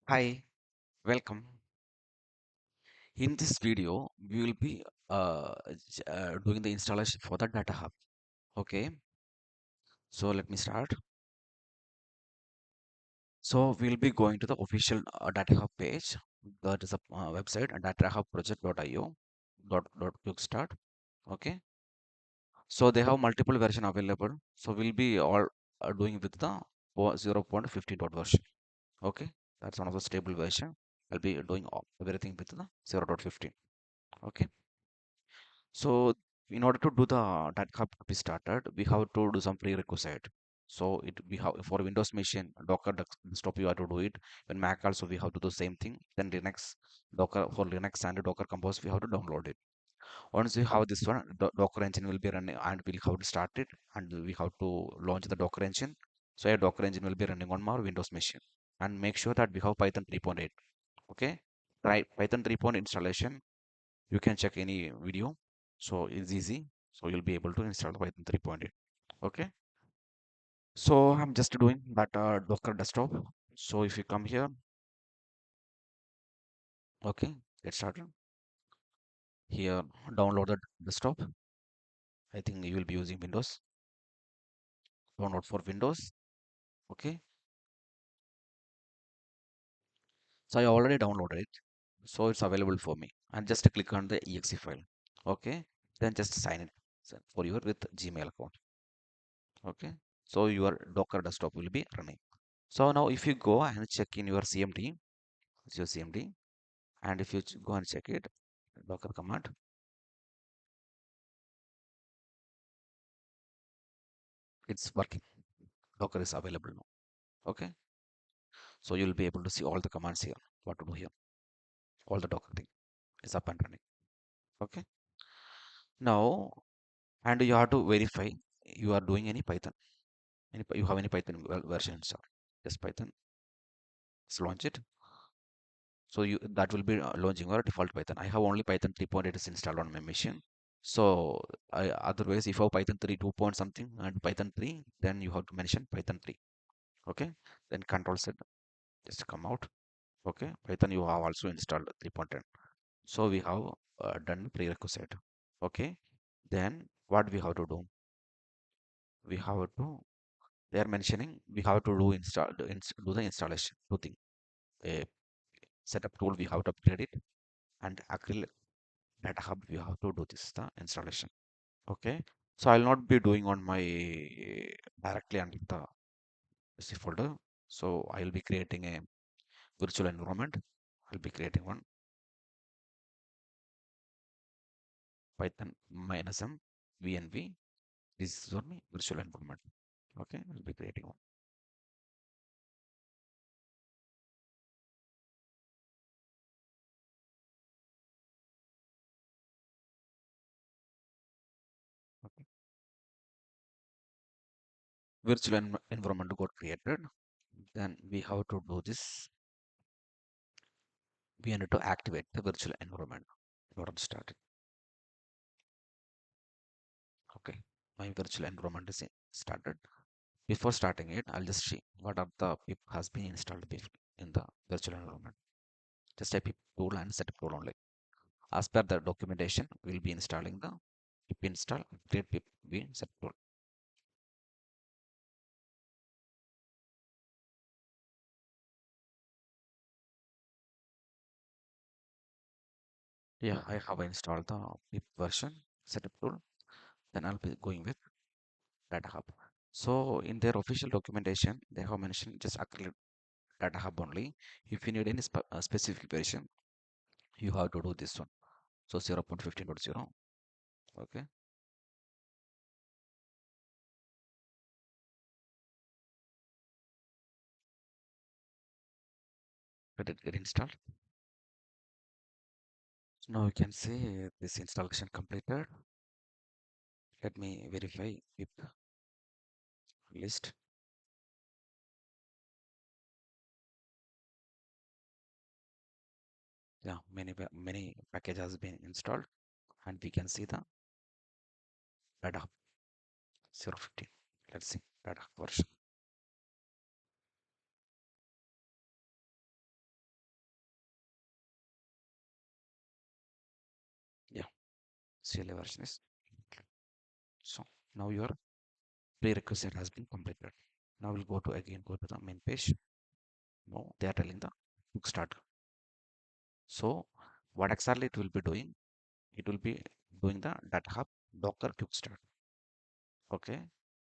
Hi, welcome. In this video, we will be doing the installation for the Data Hub. Okay, so let me start. So we'll be going to the official Data Hub page. That is a website datahubproject.io quick start. Okay, so they have multiple version available. So we'll be all doing with the 0.15 dot version. Okay, that's one of the stable version. I'll be doing everything with the 0.15. Okay. So in order to do the that hub to be started, we have to do some prerequisite. So it we have for Windows machine, Docker desktop you have to do it. When Mac also we have to do the same thing. Then Linux Docker for Linux and Docker Compose we have to download it. Once we have this one, Docker engine will be running and we'll have to start it and we have to launch the Docker engine. So a Docker engine will be running on our Windows machine and make sure that we have Python 3.8. Okay, try Python 3.0 installation, you can check any video, so it's easy, so you'll be able to install Python 3.8. Okay, so I'm just doing that Docker desktop. So if you come here, okay, get started here, download the desktop. I think you will be using Windows. Download for Windows. Okay, so I already downloaded it, so it's available for me, and just click on the exe file. Okay, then just sign in for your with Gmail account. Okay, so your Docker desktop will be running. So now if you go and check in your CMD, it's your CMD, and if you go and check it, Docker command, it's working. Docker is available now. Okay, so you'll be able to see all the commands here. What to do here? All the Docker thing is up and running. Okay, now and you have to verify you are doing any Python. You have any Python version installed? Just Python. Let's launch it. So you that will be launching our default Python. I have only Python 3.8 is installed on my machine. So otherwise, if you have Python 3 2 point something and Python 3, then you have to mention Python 3. Okay, then Control Z just come out. Okay, Python you have also installed 3.10. So we have done prerequisite. Okay, then what we have to do? We have to they are mentioning we have to do the installation. Two things. A setup tool we have to upgrade it, and Acrylic Data Hub we have to do this the installation. Okay, so I'll not be doing on my directly under the C folder. So I'll be creating a virtual environment. I'll be creating one Python -m VNV. This is on my virtual environment. Okay, I'll be creating one. Okay, virtual environment got created. Then we have to do this. We need to activate the virtual environment in order to start it. Okay, my virtual environment is started. Before starting it, I'll just see what are the pip has been installed in the virtual environment. Just a pip tool and setup tool only. As per the documentation, we'll be installing the pip install create pip v setup tool. Yeah, I have installed the pip version setup tool. Then I'll be going with Data Hub. So in their official documentation, they have mentioned just Acrylic Data Hub only. If you need any specific version, you have to do this one. So 0.15.0. Okay, let it get installed. So now you can see this installation completed. Let me verify pip list. Yeah, many package has been installed, and we can see the data hub 015. Let's see data hub version. CLA version is. So now your prerequisite has been completed. Now we'll go to the main page. Now they are telling the quick start. So what exactly it will be doing? It will be doing the DataHub Docker quick start. Okay.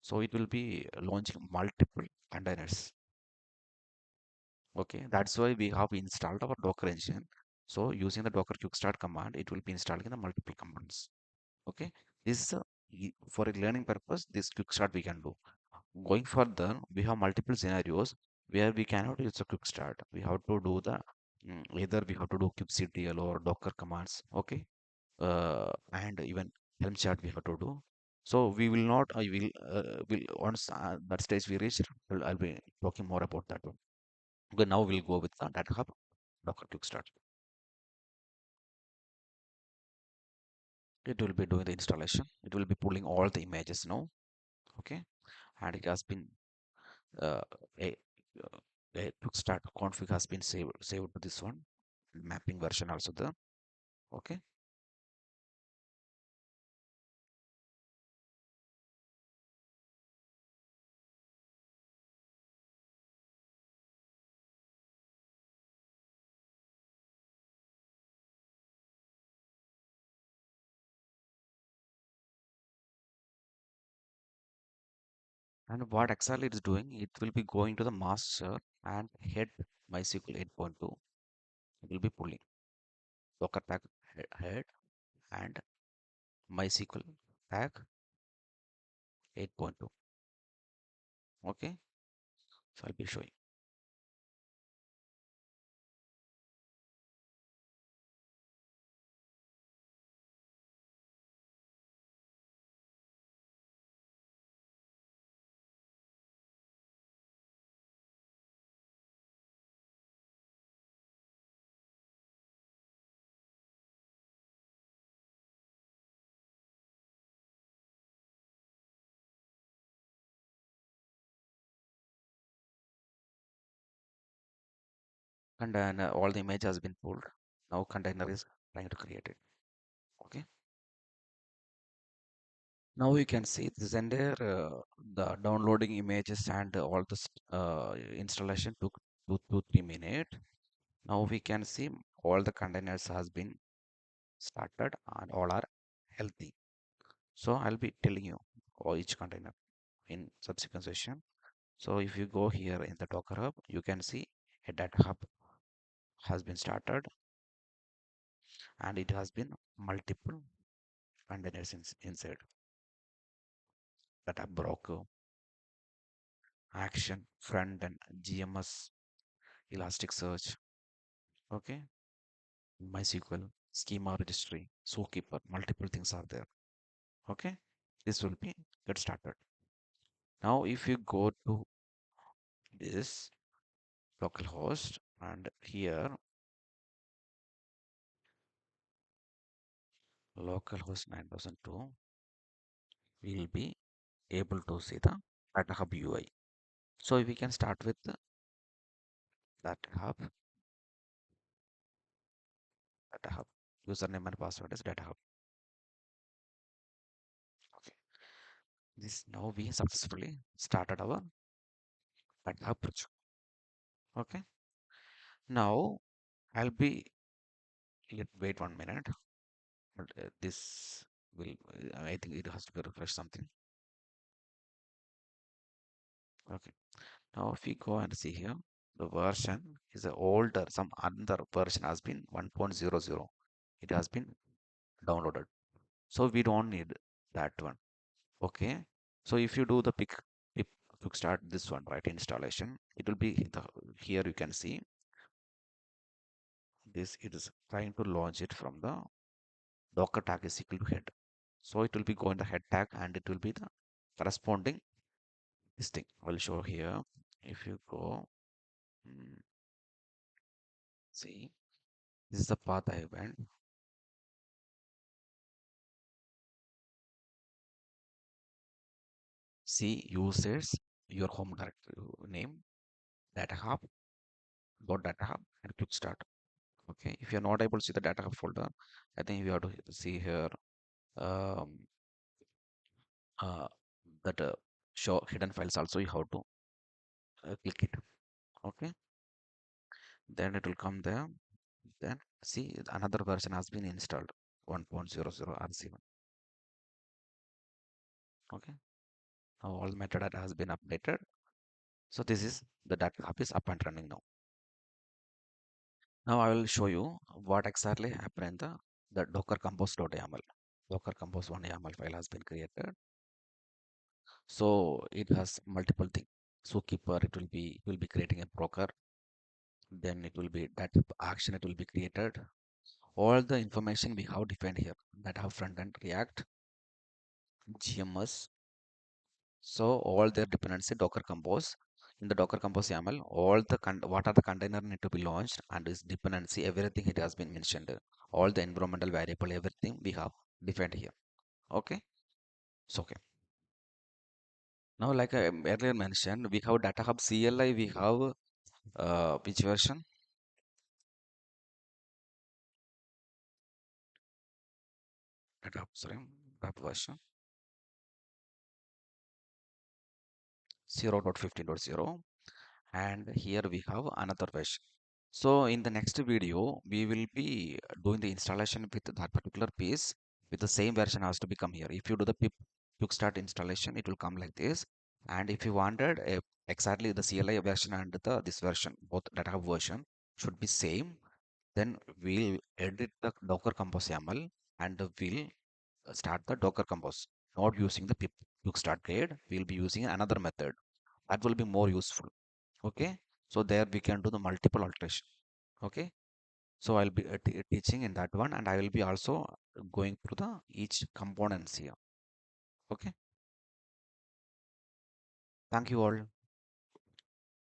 So it will be launching multiple containers. Okay. That's why we have installed our Docker engine. So using the Docker quick start command, it will be installing the multiple commands. Okay. This is for a learning purpose. This quick start we can do. Going further, we have multiple scenarios where we cannot use a quick start. We have to do the either we have to do kubectl or Docker commands. Okay, and even Helm chart we have to do. So we will not. I will once that stage we reach, I'll be talking more about that one. Okay, now we'll go with the DataHub Docker quick start. It will be doing the installation. It will be pulling all the images now. Okay, and it has been uh, a, a quick start config has been saved to this one, mapping version also there. Okay, and what exactly it is doing, it will be going to the master and head MySQL 8.2. It will be pulling Docker pack head and MySQL pack 8.2. Okay, so I'll be showing. And then all the image has been pulled. Now container is trying to create it. Okay, now you can see this entire the downloading images and all this installation took 2 to 3 minutes. Now we can see all the containers has been started and all are healthy. So I'll be telling you for each container in subsequent session. So if you go here in the Docker Hub, you can see a data hub has been started and it has been multiple containers inside that are broker, action, front and GMS, Elasticsearch, okay, MySQL, schema registry, zookeeper, multiple things are there. Okay, this will be get started. Now, if you go to this localhost and here localhost 9002, we will be able to see the DataHub UI. So we can start with the DataHub, DataHub. Username and password is DataHub. Okay. This now we successfully started our DataHub project. Okay. Now I'll be wait 1 minute. But this will I think it has to be refresh something. Okay. Now if we go and see here, the version is a older, some other version has been 1.00. It has been downloaded. So we don't need that one. Okay. So if you do the pick quick start this one, right? Installation, it will be here you can see this, it is trying to launch it from the Docker tag is equal to head. So it will be going the head tag and it will be the corresponding this thing. I'll show here. If you go, mm, see, this is the path I went. See users, your home directory name, data hub, data hub, and click start. Okay. If you're not able to see the data hub folder, I think you have to see here um, uh, that show hidden files also, you have to click it. Okay, then it will come there. Then see another version has been installed, 1.00 RC1. Okay, now all metadata has been updated. So this is the data hub is up and running now. Now I will show you what exactly happened in the docker compose.yaml. Docker compose one YAML file has been created. So it has multiple things. So keeper, it will be creating a broker. Then it will be that action, it will be created. All the information we have defined here, that have front end React, GMS. So all their dependency Docker Compose. In the Docker Compose YAML, all the what are the container need to be launched and its dependency, everything it has been mentioned. All the environmental variable, everything we have defined here. Okay. So okay. Now, like I earlier mentioned, we have DataHub CLI. We have which version? DataHub, sorry, DataHub version 0.15.0. And here we have another version. So in the next video, we will be doing the installation with that particular piece with the same version has to become here. If you do the quick start installation, it will come like this. And if you wanted exactly the CLI version and the this version, both DataHub version should be same, then we'll edit the Docker Compose YAML and we'll start the Docker Compose. Not using the pip quick start guide, we'll be using another method that will be more useful. Okay, so there we can do the multiple alteration. Okay, so I'll be teaching in that one, and I will be also going through the each components here. Okay, thank you all.